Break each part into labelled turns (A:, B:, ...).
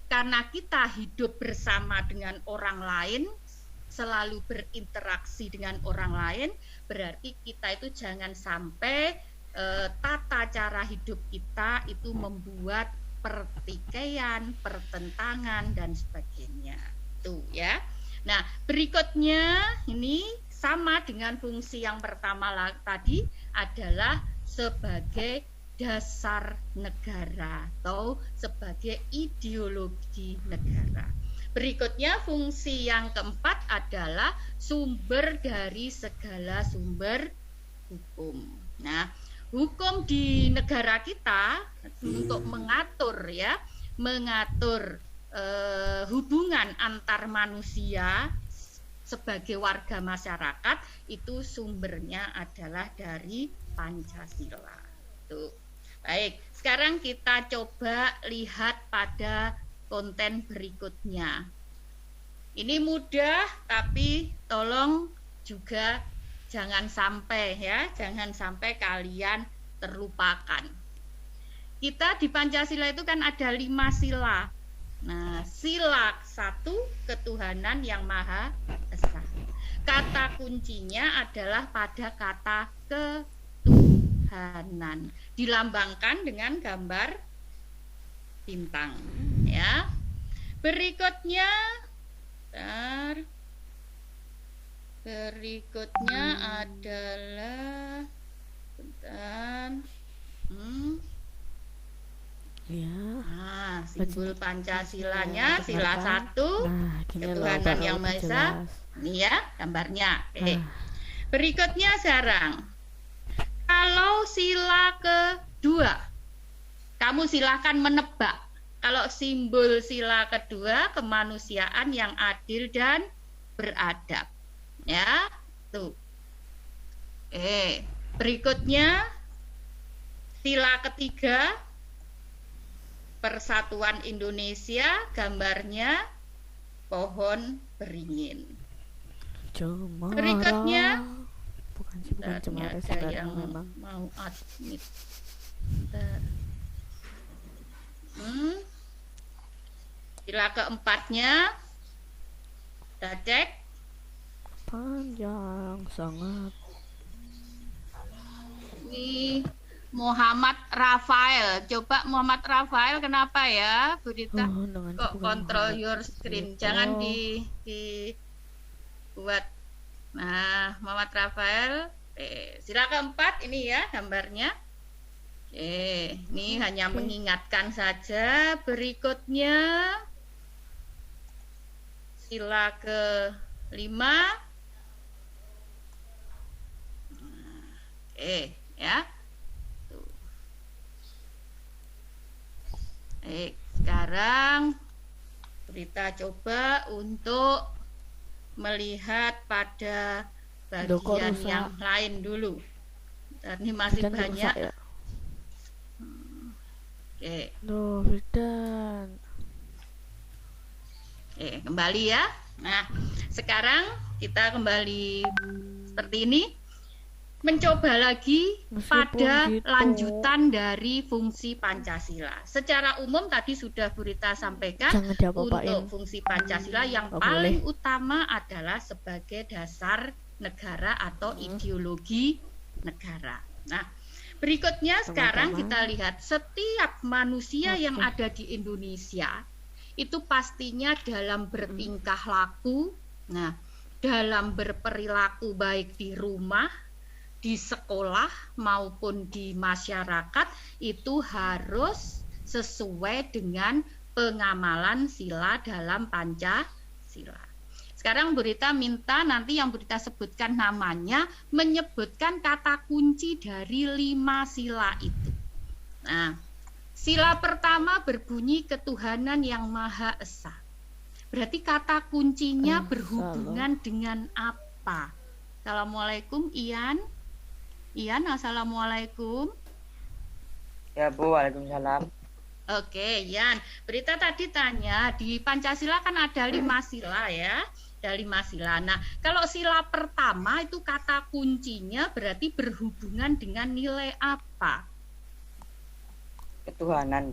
A: karena kita hidup bersama dengan orang lain, selalu berinteraksi dengan orang lain, berarti kita itu jangan sampai tata cara hidup kita itu membuat pertikaian, pertentangan dan sebagainya. Tuh ya. Nah, berikutnya ini sama dengan fungsi yang pertama tadi adalah sebagai dasar negara atau sebagai ideologi negara. Berikutnya fungsi yang keempat adalah sumber dari segala sumber hukum. Nah, hukum di negara kita untuk mengatur hubungan antar manusia sebagai warga masyarakat itu sumbernya adalah dari Pancasila. Tuh. Baik, sekarang kita coba lihat pada konten berikutnya. Ini mudah, tapi tolong juga jangan sampai kalian terlupakan. Kita di Pancasila itu kan ada 5 sila. Nah, sila 1 ketuhanan yang Maha Esa. Kata kuncinya adalah pada kata ketuhanan. Dilambangkan dengan gambar bintang ya. Berikutnya adalah simbol Pancasilanya sila 1 ketuhanan yang Maha Esa. Ini ya gambarnya. Berikutnya sekarang kalau sila kedua, kamu silahkan menebak. Kalau simbol sila kedua, kemanusiaan yang adil dan beradab. Ya, tuh. Berikutnya sila ketiga, Persatuan Indonesia, gambarnya pohon beringin. Berikutnya
B: bukan cemara
A: yang memang mau admit. Sila keempatnya kita cek
B: panjang sangat.
A: Ini Muhammad Rafael. Coba Muhammad Rafael kenapa ya, Bu Dita? Kok control your screen? Jangan dibuat. Nah, Muhammad Rafael. Sila keempat ini ya gambarnya. Ini hanya mengingatkan saja. Berikutnya sila ke-5. Ya. Tuh. Sekarang kita coba untuk melihat pada bagian yang lain dulu. Ini masih banyak. Ya? Kembali ya. Nah, sekarang kita kembali seperti ini. Mencoba lagi pada lanjutan dari fungsi Pancasila. Secara umum tadi sudah Bu Rita sampaikan untuk fungsi Pancasila yang paling utama adalah sebagai dasar negara atau ideologi negara. Nah, berikutnya sekarang kita lihat setiap manusia yang ada di Indonesia itu pastinya dalam bertingkah laku, dalam berperilaku baik di rumah, di sekolah maupun di masyarakat itu harus sesuai dengan pengamalan sila dalam Pancasila. Sekarang Bu Rita minta nanti yang Bu Rita sebutkan namanya menyebutkan kata kunci dari 5 sila itu. Nah, sila pertama berbunyi ketuhanan yang Maha Esa. Berarti kata kuncinya berhubungan dengan apa? Assalamualaikum Ian. Ian, assalamualaikum.
C: Ya Bu, waalaikumsalam.
A: Oke, Ian. Berita tadi tanya di Pancasila kan ada 5 sila ya, ada 5 sila. Nah, kalau sila pertama itu kata kuncinya berarti berhubungan dengan nilai apa?
C: Ketuhanan.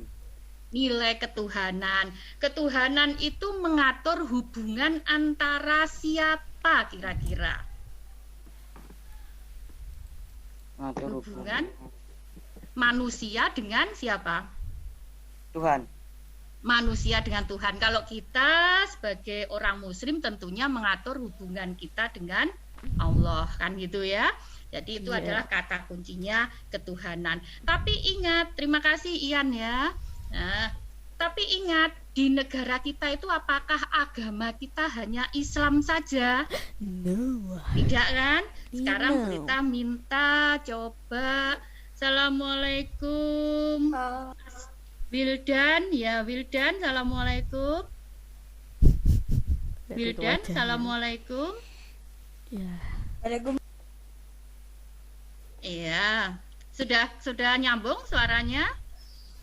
A: nilai ketuhanan. Ketuhanan itu mengatur hubungan antara siapa kira-kira? Hubungan manusia dengan siapa?
C: Tuhan.
A: Manusia dengan Tuhan. Kalau kita sebagai orang muslim tentunya mengatur hubungan kita dengan Allah, kan gitu ya. Jadi itu adalah kata kuncinya ketuhanan. Tapi ingat, terima kasih Ian ya. Nah, tapi ingat, di negara kita itu apakah agama kita hanya Islam saja?
B: No.
A: Tidak kan? Sekarang
B: No.
A: kita minta coba. Assalamualaikum. Wildan, ya Wildan, assalamualaikum. Wildan, assalamualaikum.
B: Ya.
A: Iya, sudah nyambung suaranya?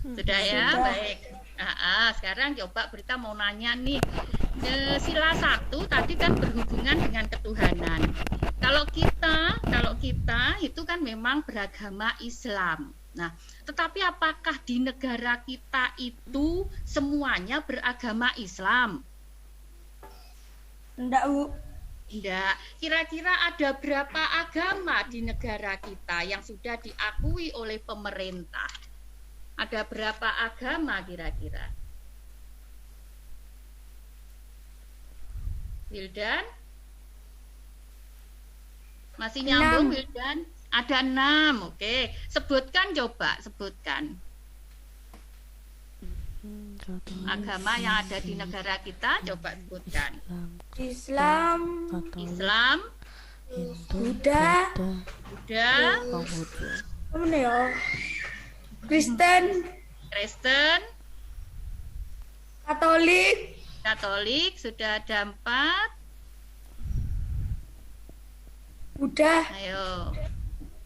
A: Sudah ya, baik. Sekarang coba Berita mau nanya nih. Sila 1 tadi kan berhubungan dengan ketuhanan. Kalau kita itu kan memang beragama Islam. Nah, tetapi apakah di negara kita itu semuanya beragama Islam?
D: Enggak, Bu.
A: Tidak. Kira-kira ada berapa agama di negara kita yang sudah diakui oleh pemerintah? Ada berapa agama kira-kira? Wildan? Masih nyambung, Wildan? Ada 6, oke. Sebutkan coba, sebutkan. Agama yang ada di negara kita, coba sebutkan.
D: Islam,
A: Islam,
D: Buddha, apa ya? Kristen, Katolik,
A: Katolik, sudah ada 4.
D: Buddha,
A: Ayo.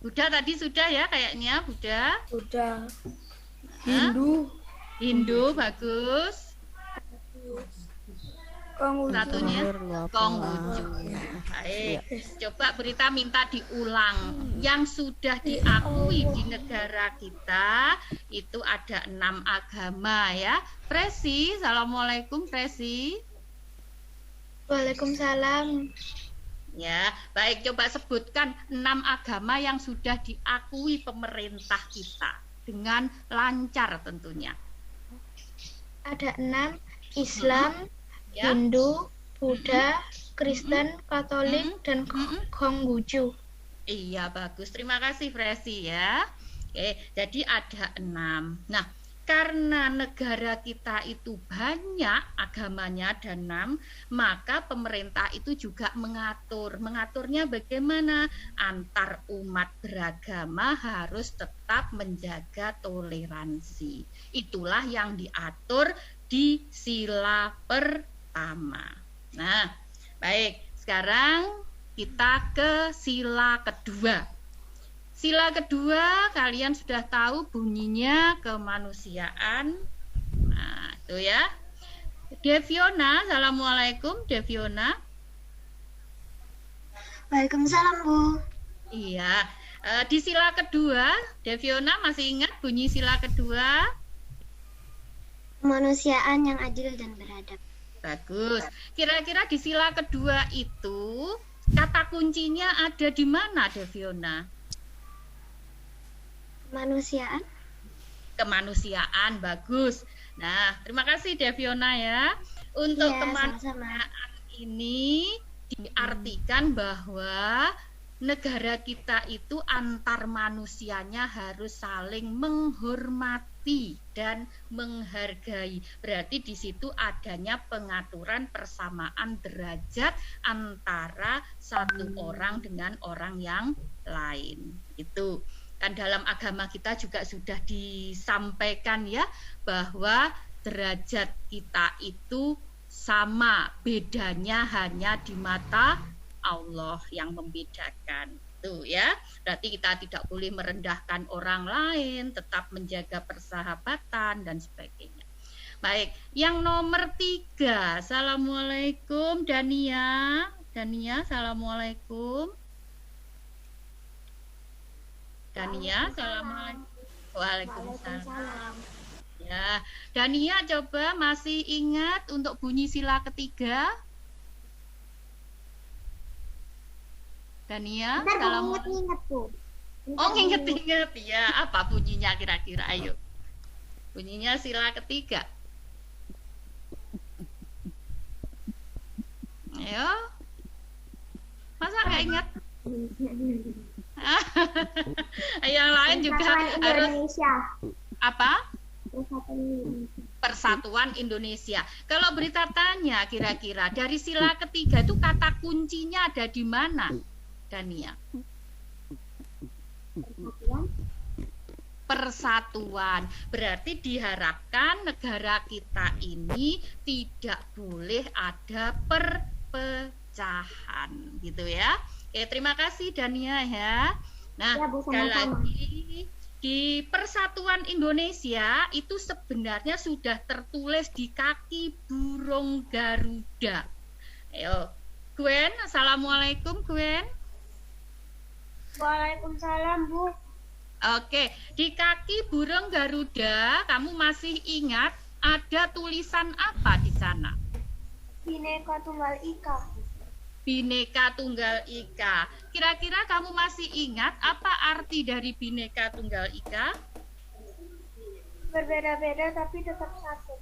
A: Buddha tadi sudah ya kayaknya, Buddha. Hindu, bagus. Satunya Konghucu. Baik. Coba Berita minta diulang. Yang sudah diakui di negara kita itu ada 6 agama ya. Presi, assalamualaikum Presi.
D: Waalaikumsalam.
A: Ya, baik, coba sebutkan 6 agama yang sudah diakui pemerintah kita dengan lancar tentunya.
D: Ada 6, Islam,
A: Ya.
D: Hindu, Buddha, Kristen, Katolik, dan Konghucu.
A: Iya, bagus. Terima kasih Presi ya. Oke, jadi ada 6. Nah, karena negara kita itu banyak agamanya ada 6, maka pemerintah itu juga mengatur. Mengaturnya bagaimana? Antar umat beragama harus tetap menjaga toleransi. Itulah yang diatur di sila pertama. Nah, baik. Sekarang kita ke sila kedua. Sila kedua kalian sudah tahu bunyinya kemanusiaan. Nah, itu ya. Deviona, assalamualaikum Deviona.
D: Waalaikumsalam, Bu.
A: Iya. Di sila kedua, Deviona masih ingat bunyi sila kedua?
D: Kemanusiaan yang adil dan beradab.
A: Bagus. Kira-kira di sila kedua itu kata kuncinya ada di mana, Deviona?
D: Kemanusiaan.
A: Kemanusiaan, bagus. Nah, terima kasih Deviona ya. Untuk
D: Iya,
A: kemanusiaan ini diartikan bahwa negara kita itu antar manusianya harus saling menghormati dan menghargai. Berarti di situ adanya pengaturan persamaan derajat antara satu orang dengan orang yang lain. Itu kan dalam agama kita juga sudah disampaikan ya bahwa derajat kita itu sama, bedanya hanya di mata Allah yang membedakan. Tuh ya, berarti kita tidak boleh merendahkan orang lain, tetap menjaga persahabatan dan sebagainya. Baik, yang nomor 3, assalamualaikum Dania. Dania, assalamualaikum. Dania, assalamualaikum. Waalaikumsalam. Ya, Ya, Dania coba masih ingat untuk bunyi sila ketiga? Dania, kalau
D: Ingat Bu.
A: oh inget-inget ya, apa bunyinya kira-kira? Ayo, bunyinya sila ketiga. Ayo, masa nggak ingat? Yang lain juga harus apa? Persatuan Indonesia. Kalau berita tanya kira-kira dari sila ketiga itu kata kuncinya ada di mana, Dania? Persatuan. Berarti diharapkan negara kita ini tidak boleh ada perpecahan, gitu ya. Oke, terima kasih Dania ya. Nah,
D: Ya, Bu,
A: sekali
D: sama-sama.
A: lagi di Persatuan Indonesia itu sebenarnya sudah tertulis di kaki burung Garuda. Ayo, Gwen, assalamualaikum Gwen.
D: Waalaikumsalam Bu.
A: Oke, di kaki burung Garuda, kamu masih ingat ada tulisan apa di sana?
D: Bhinneka Tunggal Ika.
A: Bhinneka Tunggal Ika. Kira-kira kamu masih ingat apa arti dari Bhinneka Tunggal Ika?
D: Berbeda-beda tapi tetap satu.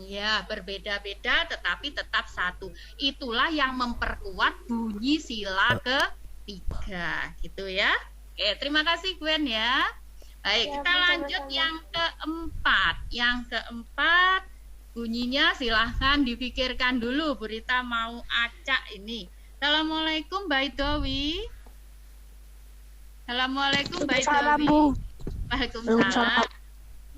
A: Ya, berbeda-beda tetapi tetap satu. Itulah yang memperkuat bunyi sila ketiga, gitu ya. Oke, terima kasih Gwen ya. Baik,
D: Ya,
A: kita
D: Bu,
A: lanjut
D: sama-sama.
A: yang keempat. Yang keempat bunyinya silahkan dipikirkan dulu. Berita mau acak ini. Assalamualaikum Baidowi. Assalamualaikum
B: Salam,
A: Baidowi.
B: Bu.
A: Waalaikumsalam.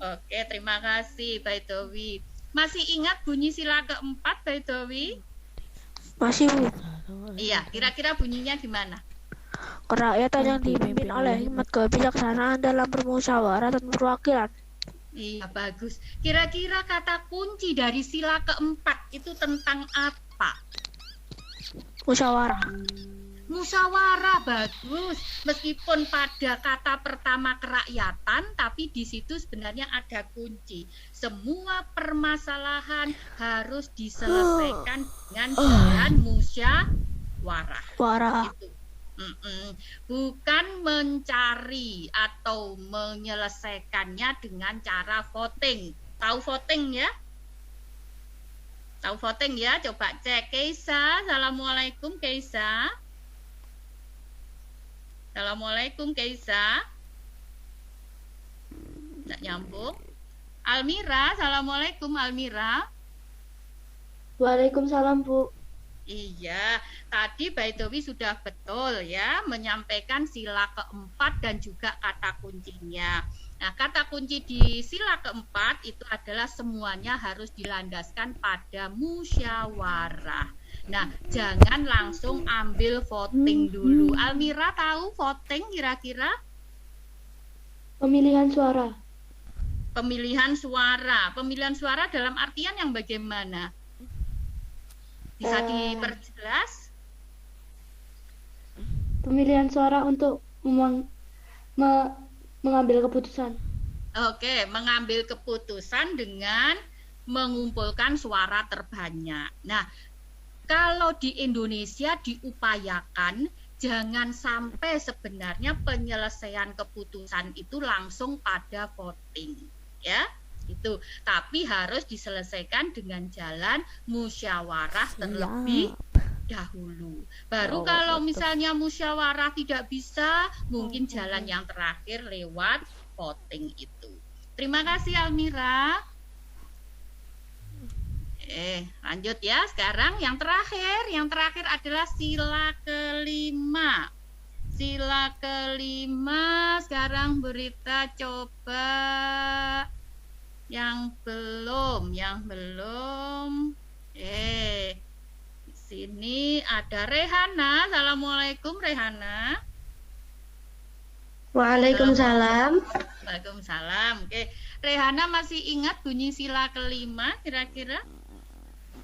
A: Oke, terima kasih Baidowi. Masih ingat bunyi sila keempat Baidowi?
B: Masih, Bu.
A: Iya, kira-kira bunyinya gimana?
B: Kerakyatan yang dipimpin oleh hikmat kebijaksanaan dalam bermusyawarah dan perwakilan.
A: Iya, bagus. Kira-kira kata kunci dari sila keempat itu tentang apa?
B: Musyawarah.
A: Musyawarah, bagus. Meskipun pada kata pertama kerakyatan, tapi di situ sebenarnya ada kunci. Semua permasalahan harus diselesaikan dengan jalan musyawarah.
B: Warah.
A: Itu. Bukan mencari atau menyelesaikannya dengan cara voting. Tahu voting ya? Tahu voting ya? Coba cek. Keisa, assalamualaikum Keisa. Assalamualaikum Keisa. Nggak nyambung. Almira, assalamualaikum Almira.
D: Waalaikumsalam Bu.
A: Iya, tadi Baidowi sudah betul ya menyampaikan sila keempat dan juga kata kuncinya. Nah, kata kunci di sila keempat itu adalah semuanya harus dilandaskan pada musyawarah. Nah, jangan langsung ambil voting dulu. Almira tahu voting kira-kira?
D: Pemilihan suara.
A: Pemilihan suara. Pemilihan suara dalam artian yang bagaimana? Bisa diperjelas?
D: Pemilihan suara untuk mengambil keputusan.
A: Oke, mengambil keputusan dengan mengumpulkan suara terbanyak. Nah, kalau di Indonesia diupayakan jangan sampai sebenarnya penyelesaian keputusan itu langsung pada voting, ya. Itu, tapi harus diselesaikan dengan jalan musyawarah terlebih dahulu. Baru kalau misalnya musyawarah tidak bisa, mungkin jalan yang terakhir lewat voting itu. Terima kasih Almira. Lanjut ya. Sekarang yang terakhir adalah sila kelima. Sila kelima, sekarang berita coba yang belum. Di sini ada Rehana. Assalamualaikum Rehana.
D: Waalaikumsalam.
A: Waalaikumsalam. Oke, Rehana masih ingat bunyi sila kelima kira-kira?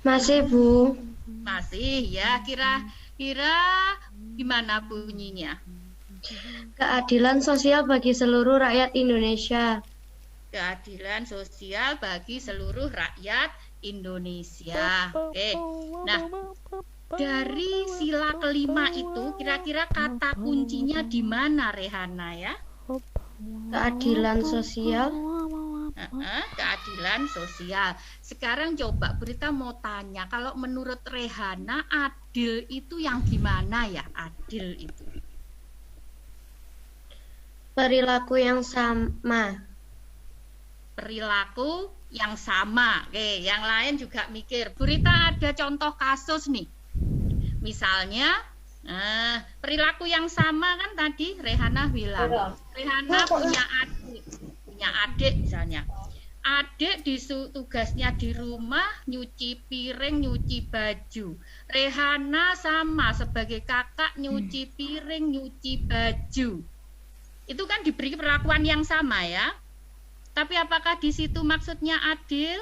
D: Masih Bu.
A: Masih ya. Kira-kira gimana bunyinya?
D: Keadilan sosial bagi seluruh rakyat Indonesia.
A: keadilan sosial bagi seluruh rakyat Indonesia. Oke. Nah, dari sila kelima itu kira-kira kata kuncinya di mana, Rehana ya?
D: Keadilan sosial.
A: Keadilan sosial. Sekarang coba Berita mau tanya, kalau menurut Rehana adil itu yang gimana ya? Adil itu
D: Perilaku yang sama.
A: perilaku yang sama. Oke, yang lain juga mikir. Berita ada contoh kasus nih. Misalnya, perilaku yang sama kan tadi Rehana bilang. Rehana punya adik misalnya. Adik tugasnya di rumah nyuci piring, nyuci baju. Rehana sama sebagai kakak nyuci piring, nyuci baju. Itu kan diberi perlakuan yang sama ya. Tapi apakah di situ maksudnya adil?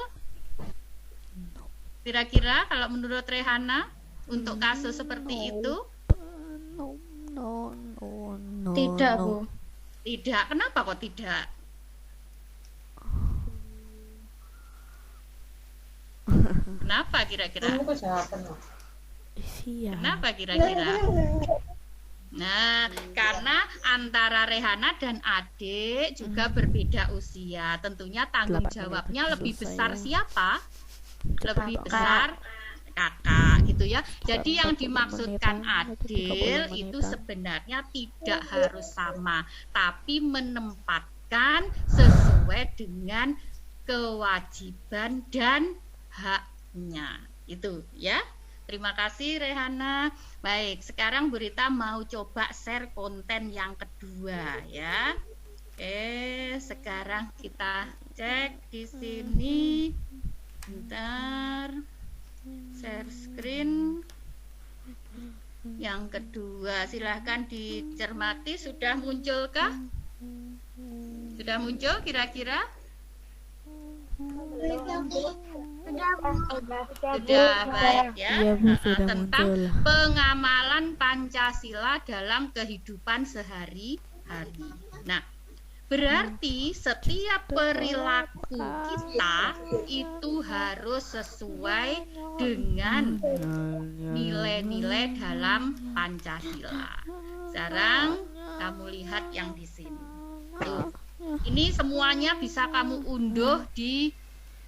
A: Kira-kira kalau menurut Rehana untuk kasus seperti itu?
D: Tidak, Bu.
A: Tidak. Kenapa kok tidak? Kenapa kira-kira? Kenapa kira-kira? Nah, karena antara Rehana dan adik juga berbeda usia. Tentunya tanggung jawabnya lebih besar siapa? Lebih besar kakak gitu ya. Jadi yang dimaksudkan adil itu sebenarnya tidak harus sama, tapi menempatkan sesuai dengan kewajiban dan haknya. Itu ya. Terima kasih Rehana. Baik, sekarang Berita mau coba share konten yang kedua ya. Oke, sekarang kita cek di sini. Bentar. Share screen. Yang kedua, silahkan dicermati. Sudah munculkah? Sudah muncul kira-kira? Sudah, baik ya. Tentang pengamalan Pancasila dalam kehidupan sehari-hari. Nah, berarti setiap perilaku kita itu harus sesuai dengan nilai-nilai dalam Pancasila. Sekarang kamu lihat yang di sini. Tuh. Ini semuanya bisa kamu unduh di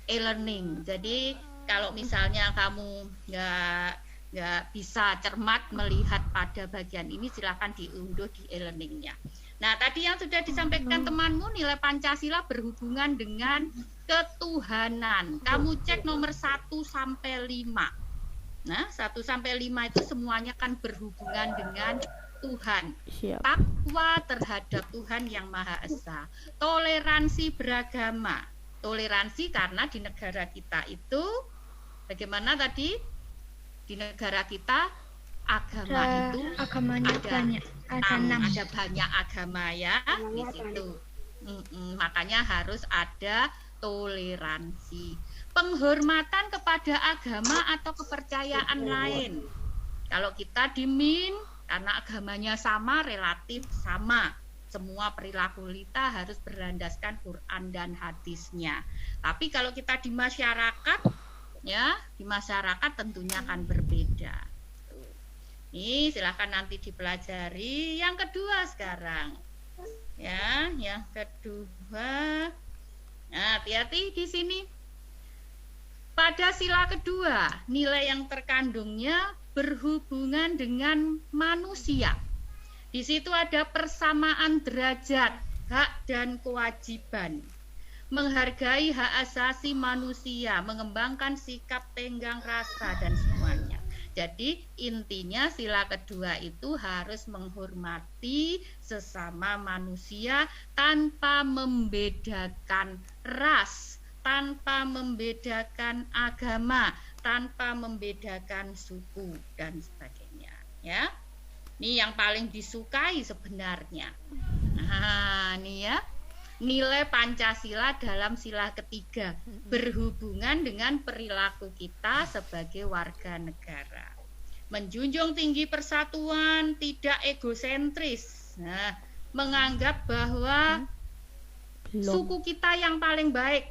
A: e-learning. Jadi kalau misalnya kamu nggak bisa cermat melihat pada bagian ini, silakan diunduh di e-learningnya. Nah, tadi yang sudah disampaikan temanmu, nilai Pancasila berhubungan dengan ketuhanan. Kamu cek nomor 1 sampai 5. Nah, 1 sampai 5 itu semuanya kan berhubungan dengan Tuhan. Takwa terhadap Tuhan yang Maha Esa. Toleransi beragama. Toleransi karena di negara kita itu bagaimana tadi? Di negara kita agama itu
D: Agamanya banyak.
A: ada banyak agama ya di situ. Makanya harus ada toleransi. Penghormatan kepada agama atau kepercayaan lain. Kalau kita di MIN karena agamanya sama, relatif sama. Semua perilaku kita harus berlandaskan Quran dan hadisnya. Tapi kalau kita di masyarakat, ya, di masyarakat tentunya akan berbeda. Ini silahkan nanti dipelajari. Yang kedua sekarang. Ya, yang kedua. Nah, hati-hati di sini. Pada sila kedua, nilai yang terkandungnya berhubungan dengan manusia. Di situ ada persamaan derajat, hak dan kewajiban. Menghargai hak asasi manusia, mengembangkan sikap tenggang rasa dan semuanya. Jadi intinya sila kedua itu harus menghormati sesama manusia tanpa membedakan ras, tanpa membedakan agama, tanpa membedakan suku dan sebagainya, ya. Ini yang paling disukai sebenarnya. Nah, ini ya. Nilai Pancasila dalam sila ketiga berhubungan dengan perilaku kita sebagai warga negara. Menjunjung tinggi persatuan, tidak egosentris. Nah, menganggap bahwa suku kita yang paling baik,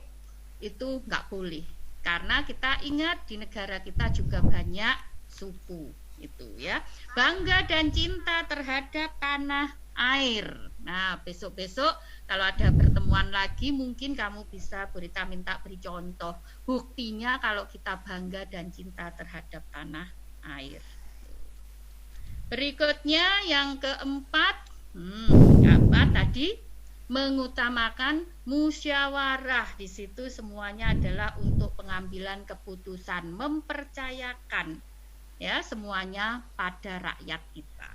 A: itu nggak boleh. Karena kita ingat di negara kita juga banyak suku itu ya. Bangga dan cinta terhadap tanah air. Nah, besok-besok kalau ada pertemuan lagi mungkin kamu bisa minta beri contoh buktinya kalau kita bangga dan cinta terhadap tanah air. Berikutnya yang keempat, apa tadi? Mengutamakan musyawarah. Di situ semuanya adalah untuk pengambilan keputusan, mempercayakan ya semuanya pada rakyat kita.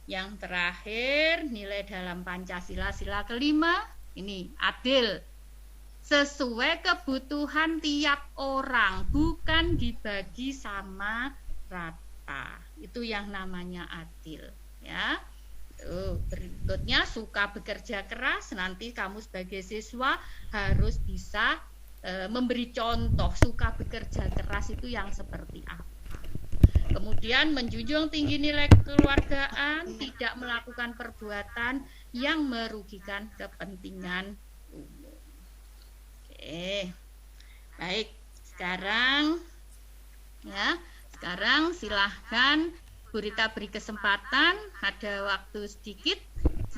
A: Yang terakhir, nilai dalam Pancasila sila kelima, ini adil. Sesuai kebutuhan tiap orang, bukan dibagi sama rata. Itu yang namanya adil, ya. Berikutnya suka bekerja keras. Nanti kamu sebagai siswa harus bisa memberi contoh suka bekerja keras itu yang seperti apa. Kemudian menjunjung tinggi nilai kekeluargaan, tidak melakukan perbuatan yang merugikan kepentingan umum. Oke, baik. Sekarang silahkan Bu Rita beri kesempatan. Ada waktu sedikit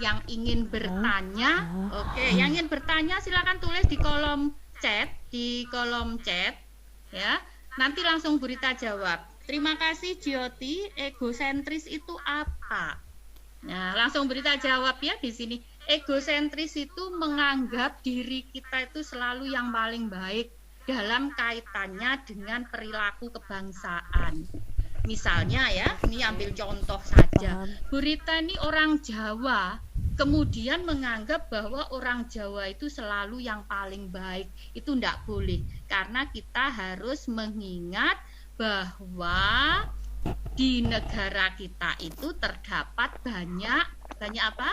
A: yang ingin bertanya. Oke, yang ingin bertanya silahkan tulis di kolom chat, ya. Nanti langsung Bu Rita jawab. Terima kasih Jyoti, egosentris itu apa? Nah, langsung berita jawab ya di sini. Egosentris itu menganggap diri kita itu selalu yang paling baik dalam kaitannya dengan perilaku kebangsaan. Misalnya ya, ini ambil contoh saja. Bu Rita ini orang Jawa, kemudian menganggap bahwa orang Jawa itu selalu yang paling baik. Itu tidak boleh, karena kita harus mengingat bahwa di negara kita itu terdapat banyak apa?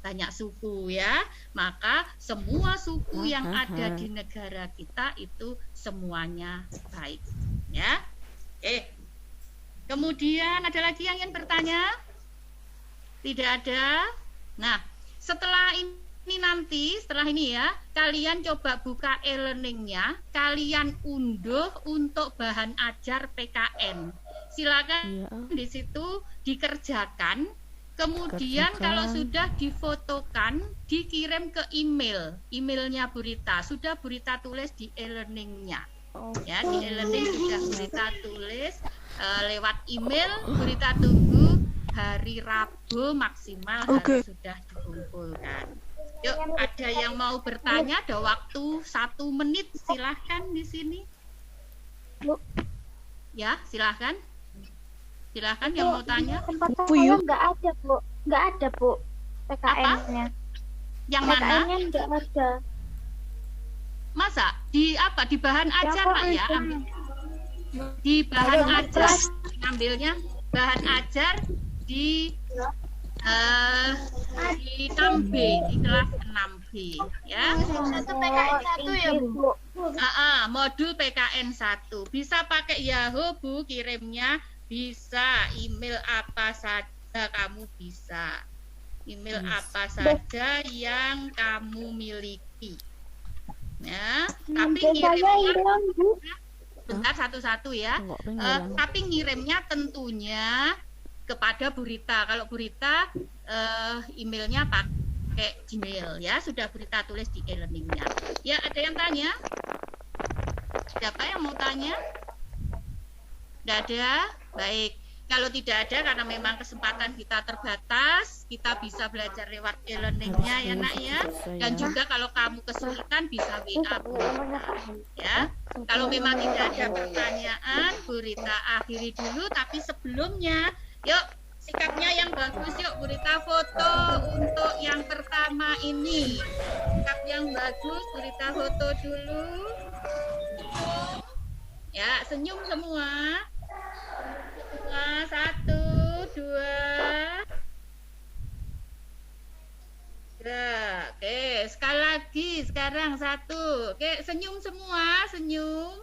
A: Banyak suku ya. Maka semua suku yang ada di negara kita itu semuanya baik ya. Oke. Kemudian ada lagi yang ingin bertanya? Tidak ada. Nah, setelah ini ya, kalian coba buka e-learningnya, kalian unduh untuk bahan ajar PKN. Silakan di situ dikerjakan. Kemudian kalau sudah difotokan, dikirim ke emailnya Bu Rita. Sudah Bu Rita tulis di e-learningnya. Ya, di e-learning sudah Bu Rita tulis lewat email. Bu Rita tunggu hari Rabu maksimal harus sudah dikumpulkan. Yuk, ada yang mau bertanya? Ada waktu 1 menit, silahkan di sini. Ya, silahkan. Silahkan yang mau tanya.
D: Tempat saya nggak ada, Bu. Nggak ada, Bu. PKN-nya.
A: Yang mana?
D: PKN-nya nggak ada.
A: Masa? Di apa? Di bahan ajar, Pak ya? Ambil. Di bahan ajar. Ambilnya bahan ajar di 6B, di kelas 6B ya.
D: Itu PKN 1 ya, Bu?
A: Modul PKN 1. Bisa pakai Yahoo, Bu, kirimnya. Bisa email apa saja kamu bisa. Email apa saja yang kamu miliki. Ya, tapi kirimnya bentar satu-satu ya. Tapi ngirimnya tentunya kepada Bu Rita. Kalau Bu Rita emailnya pakai Gmail ya, sudah Bu Rita tulis di e-learningnya. Ya, ada yang tanya? Siapa yang mau tanya? Tidak ada? Baik. Kalau tidak ada, karena memang kesempatan kita terbatas, kita bisa belajar lewat e-learningnya ya nak ya. Dan juga kalau kamu kesulitan bisa WA Bu ya. Kalau memang tidak ada pertanyaan, Bu Rita akhiri dulu. Tapi sebelumnya, yuk sikapnya yang bagus, yuk Bu Rita foto untuk yang pertama ini. Sikap yang bagus, Bu Rita foto dulu. Ya, senyum semua. 1, 2. Ya, oke, sekali lagi sekarang 1. Oke, senyum semua, senyum.